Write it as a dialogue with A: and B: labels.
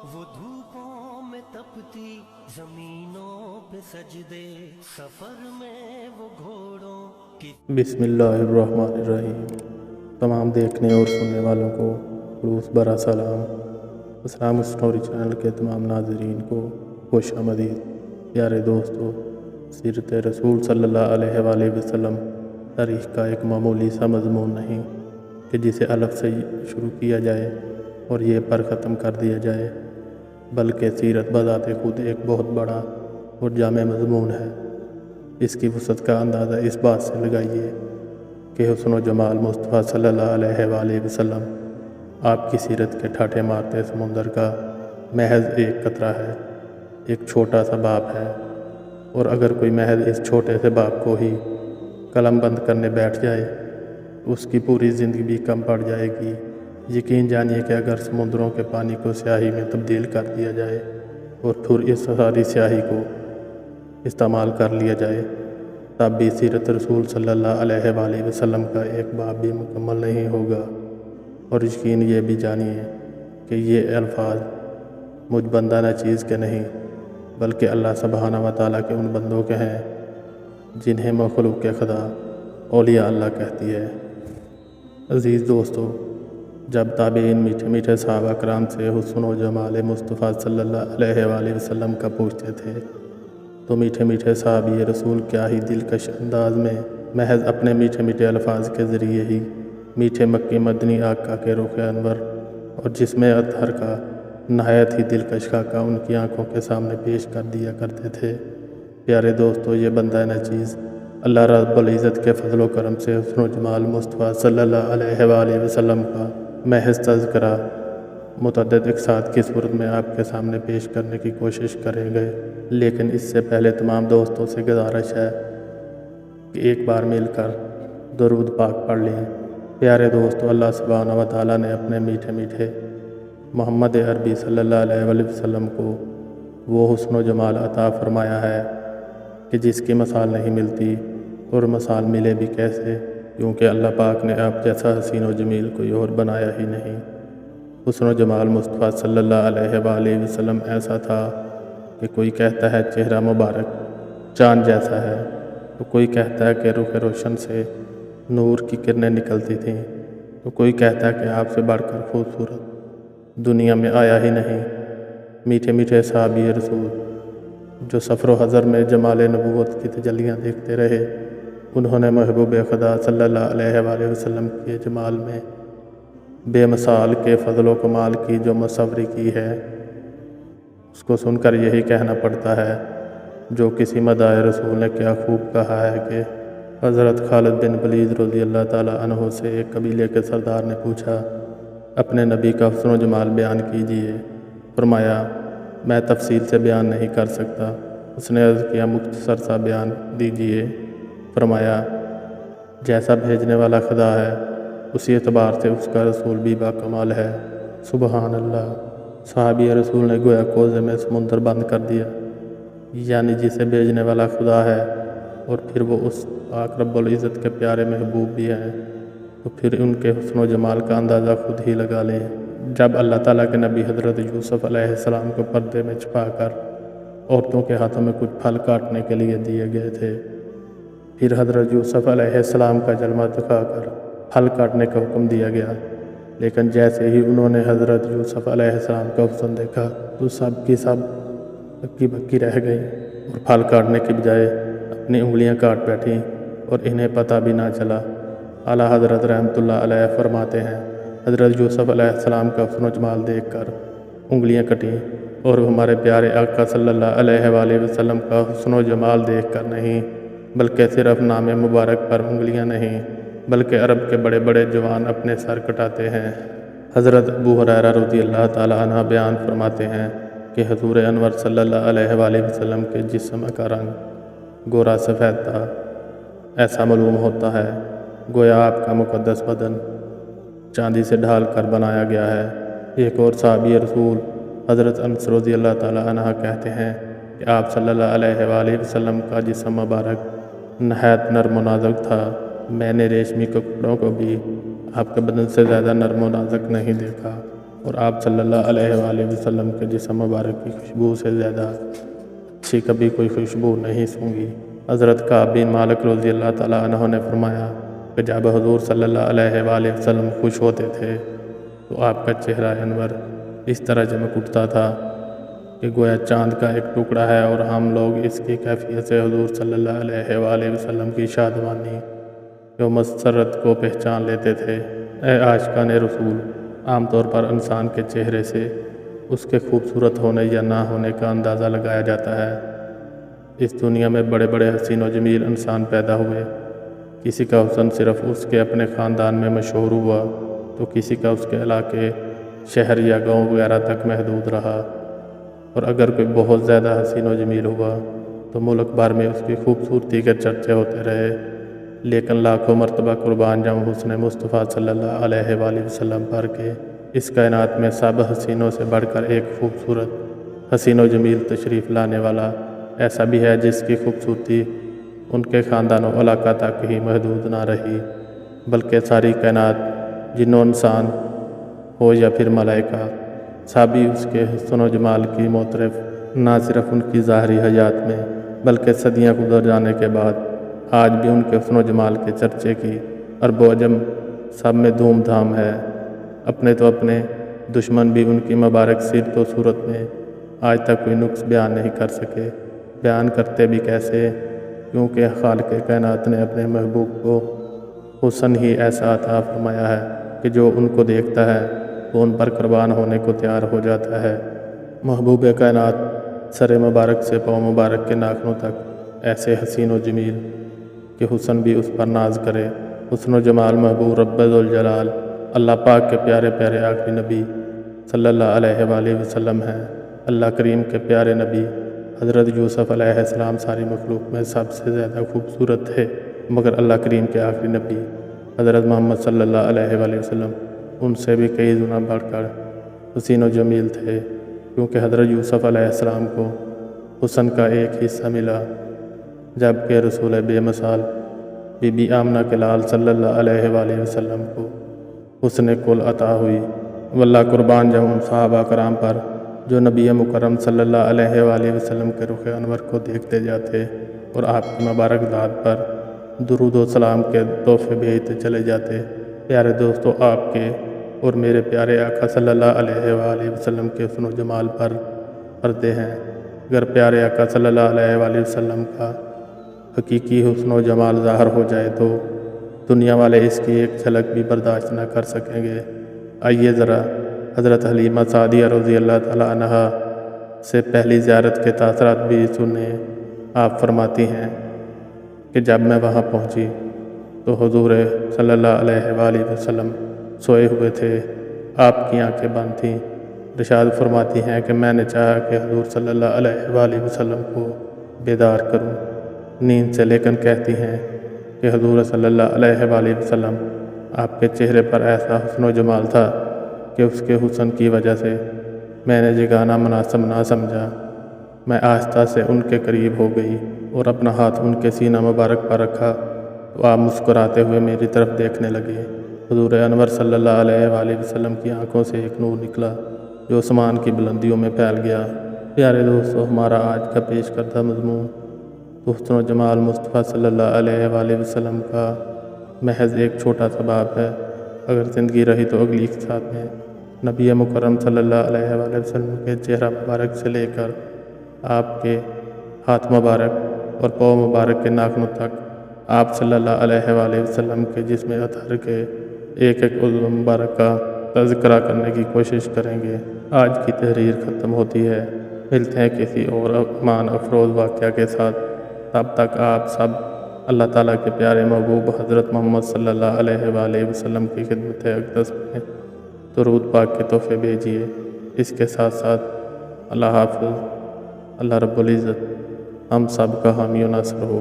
A: وہ دھوپوں میں تپتی زمینوں پہ سجدے، سفر میں وہ گھوڑوں کی۔
B: بسم اللہ الرحمن الرحیم۔ تمام دیکھنے اور سننے والوں کو خلوص برا سلام۔ اسلام اسٹوری چینل کے تمام ناظرین کو خوش آمدید۔ پیارے دوستو، سیرت رسول صلی اللہ علیہ وآلہ وسلم تاریخ کا ایک معمولی سا مضمون نہیں کہ جسے الف سے شروع کیا جائے اور یہ پر ختم کر دیا جائے، بلکہ سیرت بذات خود ایک بہت بڑا اور جامع مضمون ہے۔ اس کی وسعت کا اندازہ اس بات سے لگائیے کہ حسن و جمال مصطفیٰ صلی اللہ علیہ وآلہ وسلم آپ کی سیرت کے ٹھاٹھے مارتے سمندر کا محض ایک قطرہ ہے، ایک چھوٹا سا باب ہے۔ اور اگر کوئی محض اس چھوٹے سے باب کو ہی قلم بند کرنے بیٹھ جائے تو اس کی پوری زندگی بھی کم پڑ جائے گی۔ یقین جانیے کہ اگر سمندروں کے پانی کو سیاہی میں تبدیل کر دیا جائے اور پھر اس ساری سیاہی کو استعمال کر لیا جائے، تب بھی سیرت رسول صلی اللہ علیہ وآلہ وسلم کا ایک باب بھی مکمل نہیں ہوگا۔ اور یقین یہ بھی جانیے کہ یہ الفاظ مجھ بندہ نہ چیز کے نہیں، بلکہ اللہ سبحانہ و تعالیٰ کے ان بندوں کے ہیں جنہیں مخلوق خدا اولیاء اللہ کہتی ہے۔ عزیز دوستو، جب تابعین میٹھے میٹھے صحابہ کرام سے حسن و جمال مصطفیٰ صلی اللہ علیہ وآلہ وسلم کا پوچھتے تھے تو میٹھے میٹھے صحابی رسول کیا ہی دلکش انداز میں محض اپنے میٹھے میٹھے الفاظ کے ذریعے ہی میٹھے مکی مدنی آقا کے رخ انور اور جسم اطہر کا نہایت ہی دلکش خاکہ ان کی آنکھوں کے سامنے پیش کر دیا کرتے تھے۔ پیارے دوستو، یہ بندہ نہ چیز اللہ رب العزت کے فضل و کرم سے حسن و جمال مصطفیٰ صلی اللہ علیہ وآلہ وسلم کا محض تذکرہ متعدد اقساط کی صورت میں آپ کے سامنے پیش کرنے کی کوشش کریں گے، لیکن اس سے پہلے تمام دوستوں سے گزارش ہے کہ ایک بار مل کر درود پاک پڑھ لیں۔ پیارے دوستو، اللہ سبحانہ و تعالیٰ نے اپنے میٹھے میٹھے محمد عربی صلی اللہ علیہ وآلہ وسلم کو وہ حسن و جمال عطا فرمایا ہے کہ جس کی مثال نہیں ملتی، اور مثال ملے بھی کیسے، کیونکہ اللہ پاک نے آپ جیسا حسین و جمیل کوئی اور بنایا ہی نہیں۔ حسن و جمال مصطفیٰ صلی اللہ علیہ وآلہ وسلم ایسا تھا کہ کوئی کہتا ہے چہرہ مبارک چاند جیسا ہے، تو کوئی کہتا ہے کہ رخ روشن سے نور کی کرنیں نکلتی تھیں، تو کوئی کہتا ہے کہ آپ سے بڑھ کر خوبصورت دنیا میں آیا ہی نہیں۔ میٹھے میٹھے صحابی رسول جو سفر و حضر میں جمال نبوت کی تجلیاں دیکھتے رہے، انہوں نے محبوب خدا صلی اللہ علیہ وآلہ وسلم کے جمال میں بے مثال کے فضل و کمال کی جو مصوری کی ہے، اس کو سن کر یہی کہنا پڑتا ہے جو کسی مداح رسول نے کیا خوب کہا ہے کہ حضرت خالد بن ولید رضی اللہ تعالیٰ عنہ سے ایک قبیلے کے سردار نے پوچھا، اپنے نبی کا حسن و جمال بیان کیجیے۔ فرمایا، میں تفصیل سے بیان نہیں کر سکتا۔ اس نے عرض کیا، مختصر سا بیان دیجیے۔ فرمایا، جیسا بھیجنے والا خدا ہے اسی اعتبار سے اس کا رسول بھی باکمال ہے۔ سبحان اللہ۔ صحابی رسول نے گویا کوزے میں سمندر بند کر دیا، یعنی جسے بھیجنے والا خدا ہے اور پھر وہ اس پاک رب العزت کے پیارے محبوب بھی ہیں، تو پھر ان کے حسن و جمال کا اندازہ خود ہی لگا لیں۔ جب اللہ تعالیٰ کے نبی حضرت یوسف علیہ السلام کو پردے میں چھپا کر عورتوں کے ہاتھوں میں کچھ پھل کاٹنے کے لیے دیے گئے تھے، پھر حضرت یوسف علیہ السلام کا جلوہ دکھا کر پھل کاٹنے کا حکم دیا گیا، لیکن جیسے ہی انہوں نے حضرت یوسف علیہ السلام کا حسن دیکھا تو سب کی سب ہکی بکی رہ گئیں اور پھل کاٹنے کی بجائے اپنی انگلیاں کاٹ بیٹھیں اور انہیں پتہ بھی نہ چلا۔ اعلیٰ حضرت رحمۃ اللہ علیہ فرماتے ہیں، حضرت یوسف علیہ السلام کا حسن و جمال دیکھ کر انگلیاں کٹیں، اور ہمارے پیارے آقا صلی اللہ علیہ وآلہ وسلم کا حسن و جمال دیکھ کر نہیں، بلکہ صرف نام مبارک پر انگلیاں نہیں، بلکہ عرب کے بڑے بڑے جوان اپنے سر کٹاتے ہیں۔ حضرت ابو ہریرہ رضی اللہ تعالیٰ عنہ بیان فرماتے ہیں کہ حضور انور صلی اللہ علیہ وآلہ وسلم کے جسم کا رنگ گورا سفید تھا۔ ایسا معلوم ہوتا ہے گویا آپ کا مقدس بدن چاندی سے ڈھال کر بنایا گیا ہے۔ ایک اور صحابی رسول حضرت انس رضی اللہ تعالیٰ عنہ کہتے ہیں کہ آپ صلی اللہ علیہ وآلہ وسلم کا جسم مبارک نہایت نرم و نازک تھا۔ میں نے ریشمی کپڑوں کو بھی آپ کے بدن سے زیادہ نرم و نازک نہیں دیکھا۔ اور آپ صلی اللہ علیہ وآلہ وسلم کے جسم مبارک کی خوشبو سے زیادہ اچھی کبھی کوئی خوشبو نہیں سونگھی۔ حضرت کعب بن مالک رضی اللہ تعالیٰ عنہ نے فرمایا کہ جب حضور صلی اللہ علیہ وآلہ وسلم خوش ہوتے تھے تو آپ کا چہرہ انور اس طرح چمک اٹھتا تھا کہ گویا چاند کا ایک ٹکڑا ہے، اور ہم لوگ اس کی کیفیت سے حضور صلی اللہ علیہ وآلہ وسلم کی شادمانی و مسرت کو پہچان لیتے تھے۔ اے عاشقان رسول، عام طور پر انسان کے چہرے سے اس کے خوبصورت ہونے یا نہ ہونے کا اندازہ لگایا جاتا ہے۔ اس دنیا میں بڑے بڑے حسین و جمیل انسان پیدا ہوئے، کسی کا حسن صرف اس کے اپنے خاندان میں مشہور ہوا تو کسی کا اس کے علاقے، شہر یا گاؤں وغیرہ تک محدود رہا، اور اگر کوئی بہت زیادہ حسین و جمیل ہوا تو ملک بھر میں اس کی خوبصورتی کے چرچے ہوتے رہے۔ لیکن لاکھوں مرتبہ قربان جاؤں حسن مصطفیٰ صلی اللہ علیہ وآلہ وسلم پر کہ اس کائنات میں سب حسینوں سے بڑھ کر ایک خوبصورت حسین و جمیل تشریف لانے والا ایسا بھی ہے جس کی خوبصورتی ان کے خاندان و علاقہ تک ہی محدود نہ رہی، بلکہ ساری کائنات، جن و انسان ہو یا پھر ملائکہ، سبھی اس کے حسن و جمال کی معترف، نہ صرف ان کی ظاہری حیات میں بلکہ صدیاں گزر جانے کے بعد آج بھی ان کے حسن و جمال کے چرچے کی عرب و عجم سب میں دھوم دھام ہے۔ اپنے تو اپنے دشمن بھی ان کی مبارک سیرت و صورت میں آج تک کوئی نقص بیان نہیں کر سکے۔ بیان کرتے بھی کیسے، کیونکہ خالق کائنات نے اپنے محبوب کو حسن ہی ایسا عطا فرمایا ہے کہ جو ان کو دیکھتا ہے وہ ان پر قربان ہونے کو تیار ہو جاتا ہے۔ محبوب کائنات سر مبارک سے پاؤں مبارک کے ناخنوں تک ایسے حسین و جمیل کہ حسن بھی اس پر ناز کرے۔ حسن و جمال محبوب رب ذوالجلال اللہ پاک کے پیارے پیارے آخری نبی صلی اللہ علیہ وآلہ وسلم ہیں۔ اللہ کریم کے پیارے نبی حضرت یوسف علیہ السلام ساری مخلوق میں سب سے زیادہ خوبصورت تھے، مگر اللہ کریم کے آخری نبی حضرت محمد صلی اللہ علیہ وآلہ وسلم ان سے بھی کئی گنا بڑھ کر حسین و جمیل تھے، کیونکہ حضرت یوسف علیہ السلام کو حسن کا ایک حصہ ملا، جبکہ رسول بے مثال بی بی آمنہ کے لال صلی اللہ علیہ وآلہ وسلم کو حسن کل عطا ہوئی۔ واللہ قربان جاؤں ان صحابہ کرام پر جو نبی مکرم صلی اللہ علیہ وآلہ وسلم کے رخ انور کو دیکھتے جاتے اور آپ کی مبارک ذات پر درود و سلام کے تحفے بھیجتے چلے جاتے۔ پیارے دوستو، آپ کے اور میرے پیارے آقا صلی اللہ علیہ وآلہ وسلم کے حسن و جمال پر پردے ہیں۔ اگر پیارے آقا صلی اللہ علیہ وآلہ وسلم کا حقیقی حسن و جمال ظاہر ہو جائے تو دنیا والے اس کی ایک جھلک بھی برداشت نہ کر سکیں گے۔ آئیے ذرا حضرت حلیمہ سعدیہ رضی اللہ تعالیٰ عنہا سے پہلی زیارت کے تاثرات بھی سنیں۔ آپ فرماتی ہیں کہ جب میں وہاں پہنچی تو حضور صلی اللہ علیہ وآلہ وسلم سوئے ہوئے تھے، آپ کی آنکھیں بند تھیں۔ ارشاد فرماتی ہیں کہ میں نے چاہا کہ حضور صلی اللہ علیہ وآلہ وسلم کو بیدار کروں نیند سے، لیکن کہتی ہیں کہ حضور صلی اللہ علیہ وآلہ وسلم آپ کے چہرے پر ایسا حسن و جمال تھا کہ اس کے حسن کی وجہ سے میں نے جگانا مناسب نہ سمجھا۔ میں آہستہ سے ان کے قریب ہو گئی اور اپنا ہاتھ ان کے سینہ مبارک پر رکھا تو آپ مسکراتے ہوئے میری طرف دیکھنے لگے۔ حضور انور صلی اللہ علیہ وآلہ وسلم کی آنکھوں سے ایک نور نکلا جو آسمان کی بلندیوں میں پھیل گیا۔ پیارے دوستو، ہمارا آج کا پیش کردہ مضمون حسن و جمال مصطفیٰ صلی اللہ علیہ وآلہ وسلم کا محض ایک چھوٹا سا باب ہے۔ اگر زندگی رہی تو اگلی ساتھ میں نبی مکرم صلی اللہ علیہ وآلہ وسلم کے چہرہ مبارک سے لے کر آپ کے ہاتھ مبارک اور پاؤں مبارک کے ناخنوں تک آپ صلی اللہ علیہ وآلہ وسلم کے جسم اطہر کے ایک ایک عضو مبارک کا تذکرہ کرنے کی کوشش کریں گے۔ آج کی تحریر ختم ہوتی ہے، ملتے ہیں کسی اور ایمان افروز واقعہ کے ساتھ۔ تب تک آپ سب اللہ تعالیٰ کے پیارے محبوب حضرت محمد صلی اللہ علیہ وآلہ وسلم کی خدمت اقدس میں درود پاک کے تحفے بھیجیے۔ اس کے ساتھ ساتھ اللہ حافظ۔ اللہ رب العزت ہم سب کا حامی و ناصر ہو۔